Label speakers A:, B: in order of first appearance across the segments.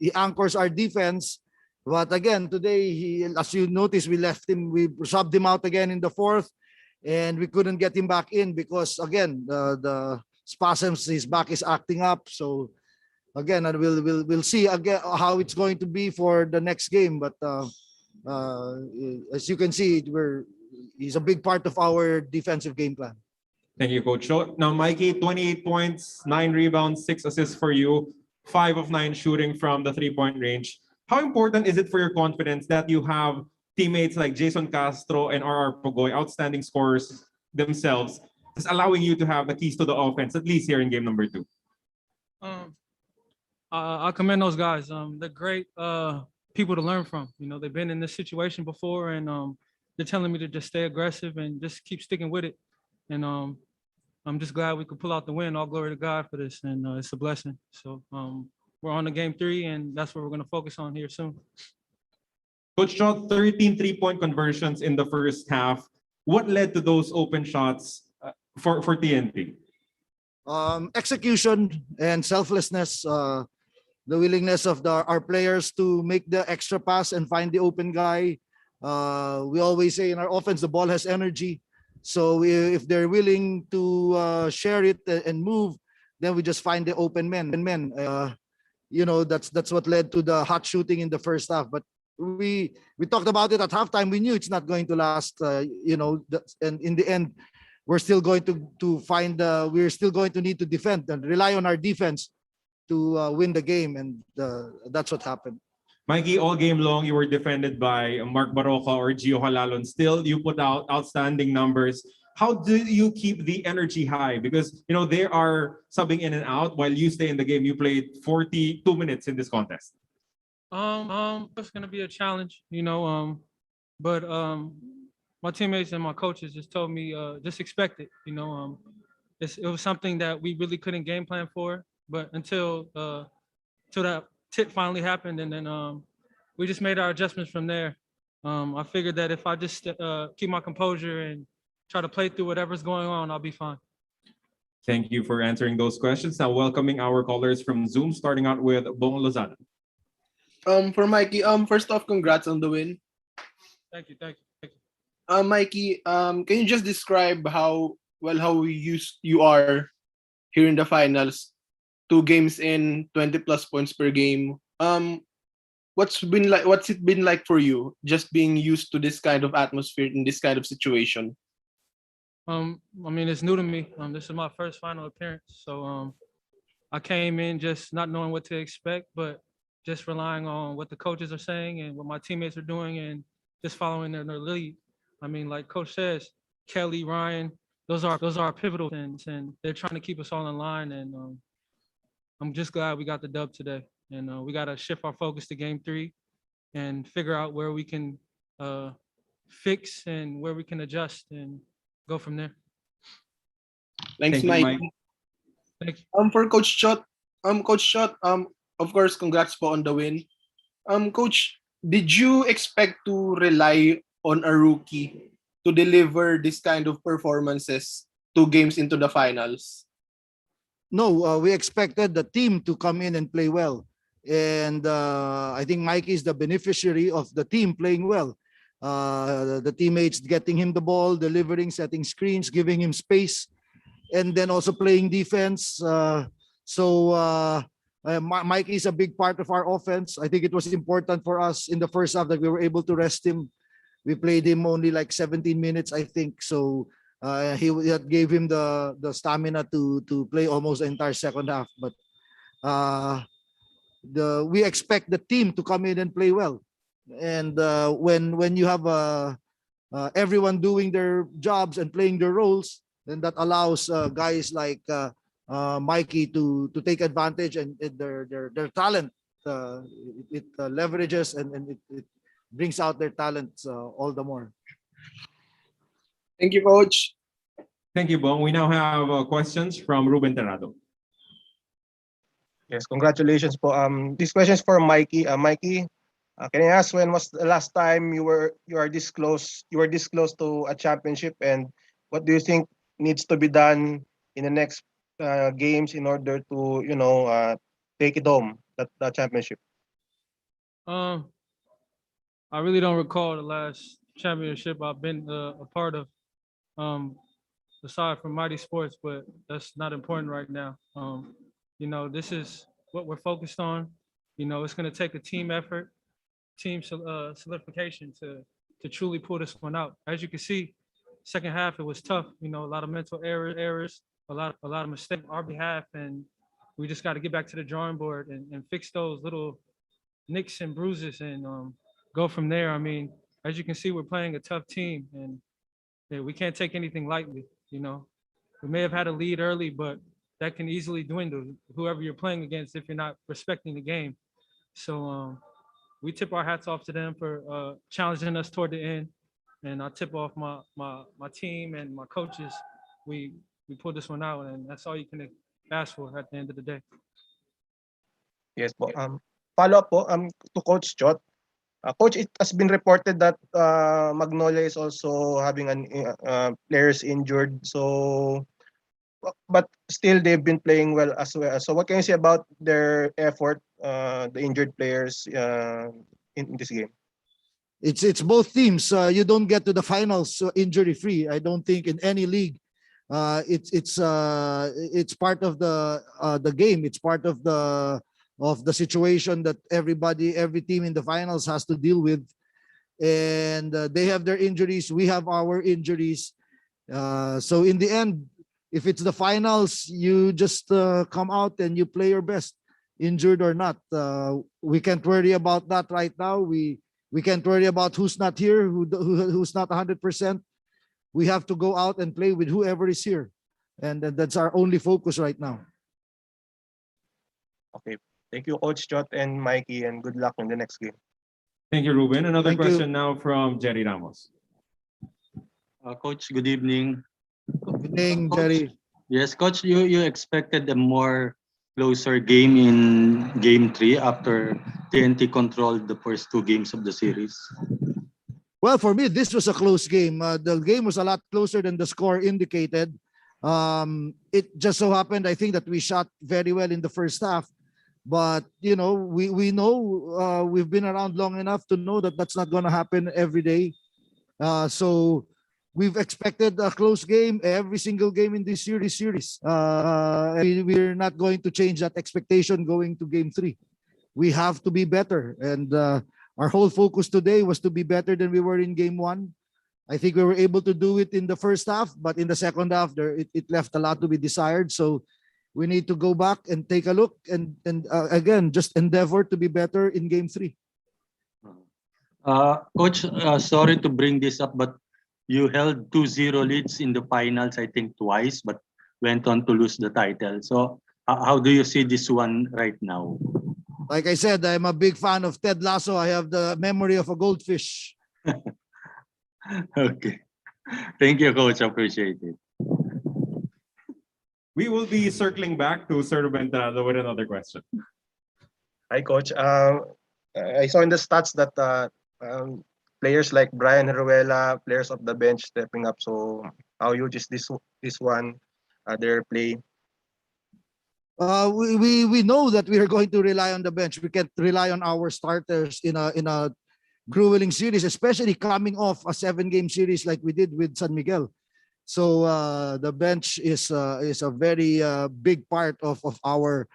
A: he anchors our defense. But again, today, as you notice, we subbed him out again in the fourth, and we couldn't get him back in because, again, the spasms, his back is acting up. So again, and we'll see again how it's going to be for the next game. But as you can see, he's a big part of our defensive game plan.
B: Thank you, Coach. So now, Mikey, 28 points, 9 rebounds, 6 assists for you, 5 of 9 shooting from the three-point range. How important is it for your confidence that you have teammates like Jason Castro and RR Pogoy, outstanding scorers themselves, is allowing you to have the keys to the offense, at least here in game number 2?
C: I commend those guys. They're great people to learn from. You know, they've been in this situation before, and they're telling me to just stay aggressive and just keep sticking with it. And I'm just glad we could pull out the win. All glory to God for this, and it's a blessing. So we're on to game 3, and that's what we're going to focus on here soon.
B: Coach Chot, 13 3-point conversions in the first half. What led to those open shots for TNT?
A: Execution and selflessness. The willingness of our players to make the extra pass and find the open guy. We always say in our offense, the ball has energy. So if they're willing to share it and move, then we just find the open men. You know, that's what led to the hot shooting in the first half. But we talked about it at halftime. We knew it's not going to last. You know, and in the end, we're still going to find. We're still going to need to defend and rely on our defense to win the game, and that's what happened.
B: Mikey, all game long, you were defended by Mark Baroka or Gio Halalon. Still, you put out outstanding numbers. How do you keep the energy high? Because, you know, they are subbing in and out while you stay in the game. You played 42 minutes in this contest.
C: It's going to be a challenge, you know, but my teammates and my coaches just told me, just expect it, you know. It was something that we really couldn't game plan for, but until that tip finally happened, and then we just made our adjustments from there. I figured that if I just keep my composure and try to play through whatever's going on, I'll be fine.
B: Thank you for answering those questions. Now welcoming our callers from Zoom, starting out with Bong Lozada.
D: For Mikey, first off, congrats on the win.
C: Thank you.
D: Mikey, can you just describe how you are here in the finals? 2 games in, 20 plus points per game. What's it been like for you, just being used to this kind of atmosphere in this kind of situation?
C: I mean, it's new to me. This is my first final appearance, so I came in just not knowing what to expect, but just relying on what the coaches are saying and what my teammates are doing, and just following their lead. I mean, like Coach says, Kelly, Ryan, those are pivotal things, and they're trying to keep us all in line. And I'm just glad we got the dub today. And we got to shift our focus to game 3 and figure out where we can fix and where we can adjust and go from there.
D: Thanks,
B: Thank you,
D: Mike.
C: Thank you.
D: For Coach Chot, of course, congrats po on the win. Coach, did you expect to rely on a rookie to deliver this kind of performances 2 games into the finals?
A: No, we expected the team to come in and play well. And I think Mikey is the beneficiary of the team playing well. The teammates getting him the ball, delivering, setting screens, giving him space, and then also playing defense. Mikey is a big part of our offense. I think it was important for us in the first half that we were able to rest him. We played him only like 17 minutes, I think. So that gave him the stamina to play almost the entire second half. But we expect the team to come in and play well. And when you have everyone doing their jobs and playing their roles, then that allows guys like Mikey to take advantage, and their talent. It leverages and it brings out their talents all the more.
D: Thank you, Coach.
B: Thank you, Bong. We now have questions from Ruben Terrado.
E: Yes, congratulations po. This question is for Mikey. Mikey, can I ask, when was the last time you were this close to a championship, and what do you think needs to be done in the next games in order to take it home, that championship?
C: Um, I really don't recall the last championship I've been a part of, um, aside from Mighty Sports, but that's not important right now. This is what we're focused on. It's going to take a team effort, solidification to truly pull this one out. As you can see, second half it was tough. A lot of mental errors, a lot of mistakes on our behalf, and we just got to get back to the drawing board and fix those little nicks and bruises and go from there. I mean, as you can see, we're playing a tough team, and yeah, we can't take anything lightly. We may have had a lead early, but that can easily dwindle whoever you're playing against if you're not respecting the game. So we tip our hats off to them for challenging us toward the end, and I tip off my team and my coaches. We pulled this one out, and that's all you can ask for at the end of the day.
E: Yes po. Follow up po to Coach Chot. Coach, it has been reported that Magnolia is also having players injured. So, but still they've been playing well as well. So, what can you say about their effort, the injured players in this game?
A: It's both teams. You don't get to the finals injury free. I don't think in any league. It's part of the game. It's part of the situation that every team in the finals has to deal with. And they have their injuries. We have our injuries. So in the end, if it's the finals, you just come out and you play your best, injured or not. We can't worry about that right now. We can't worry about who's not here, who's not 100%. We have to go out and play with whoever is here. And that's our only focus right now.
E: Okay. Thank you, Coach Chot and Mikey, and good luck in the next game.
B: Thank you, Ruben. Another
A: Thank you.
B: question now from Jerry Ramos.
F: Coach, good evening.
A: Good evening,
F: Coach,
A: Jerry.
F: Yes, Coach, you expected a more closer game in Game 3 after TNT controlled the first two games of the series.
A: Well, for me, this was a close game. The game was a lot closer than the score indicated. It just so happened, I think, that we shot very well in the first half. But, we know we've been around long enough to know that that's not going to happen every day. So we've expected a close game every single game in this series. We're not going to change that expectation going to Game 3. We have to be better. And our whole focus today was to be better than we were in Game 1. I think we were able to do it in the first half, but in the second half, it left a lot to be desired. So we need to go back and take a look and again, just endeavor to be better in Game 3.
F: Coach, sorry to bring this up, but you held 2-0 leads in the finals, I think twice, but went on to lose the title. So how do you see this one right now?
A: Like I said, I'm a big fan of Ted Lasso. I have the memory of a goldfish.
F: Okay. Thank you, Coach. Appreciate it.
B: We will be circling back to Sir Ruben Terrano with another question.
E: Hi, Coach. I saw in the stats that players like Brian Heruela, players of the bench stepping up. So how huge is this one, their play?
A: We know that we are going to rely on the bench. We can't rely on our starters in a grueling series, especially coming off a 7-game series like we did with San Miguel. So the bench is a very big part of our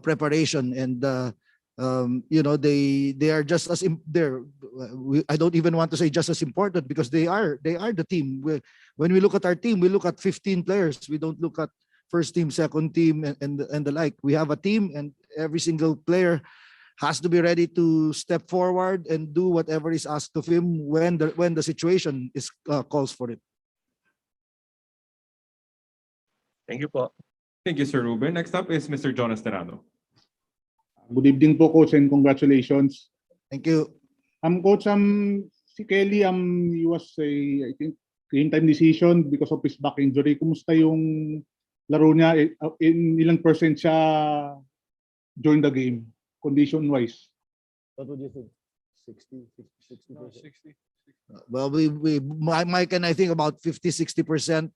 A: preparation, and they are just as I don't even want to say just as important, because they are the team. When we look at our team, we look at 15 players. We don't look at first team, second team, and the like. We have a team, and every single player has to be ready to step forward and do whatever is asked of him when the situation is calls for it.
E: Thank you po.
B: Thank you, Sir Ruben. Next up is Mr. Jonas Terrano.
G: Good evening po, Coach, and congratulations.
A: Thank you.
G: Coach, si Kelly, he was I think game time decision because of his back injury. Kumusta yung laro niya? In ilang percent siya during the game, condition-wise?
A: What would you think? 60%?
C: 60.
A: Well, Mike and I think about 50-60%.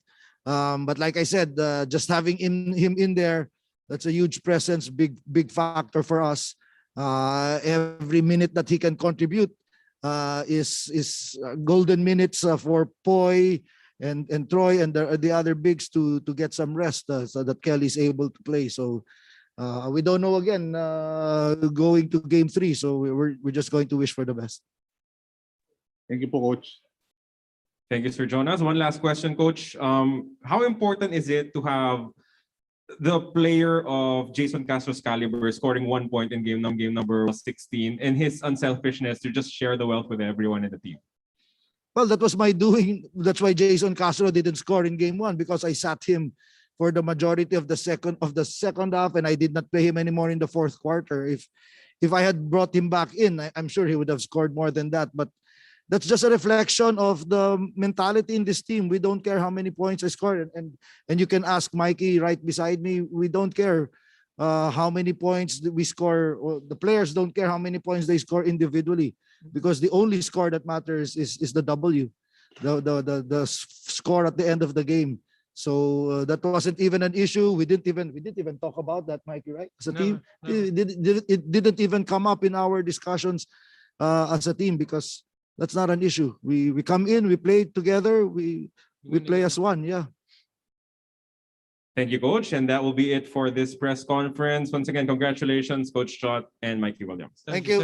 A: But like I said, just having him in there, that's a huge presence, big factor for us. Every minute that he can contribute is golden minutes for Poi and Troy and the other bigs to get some rest so that Kelly is able to play. So we don't know again going to game 3. So we're just going to wish for the best.
G: Thank you po, Coach.
B: Thank you, Sir Jonas. One last question, Coach. How important is it to have the player of Jason Castro's caliber scoring 1 point in game number 16 and his unselfishness to just share the wealth with everyone in the team?
A: Well, that was my doing. That's why Jason Castro didn't score in game 1, because I sat him for the majority of the second half, and I did not play him anymore in the fourth quarter. If I had brought him back in, I'm sure he would have scored more than that. But that's just a reflection of the mentality in this team. We don't care how many points I scored, and you can ask Mikey right beside me. We don't care how many points we score. Or the players don't care how many points they score individually, because the only score that matters is the W, the score at the end of the game. So that wasn't even an issue. We didn't even talk about that, Mikey, right? As a team, it didn't even come up in our discussions as a team, because that's not an issue. We come in, we play together, we play as one. Yeah.
B: Thank you, Coach. And that will be it for this press conference. Once again, congratulations, Coach Chot and Mikey Williams.
A: Thank you.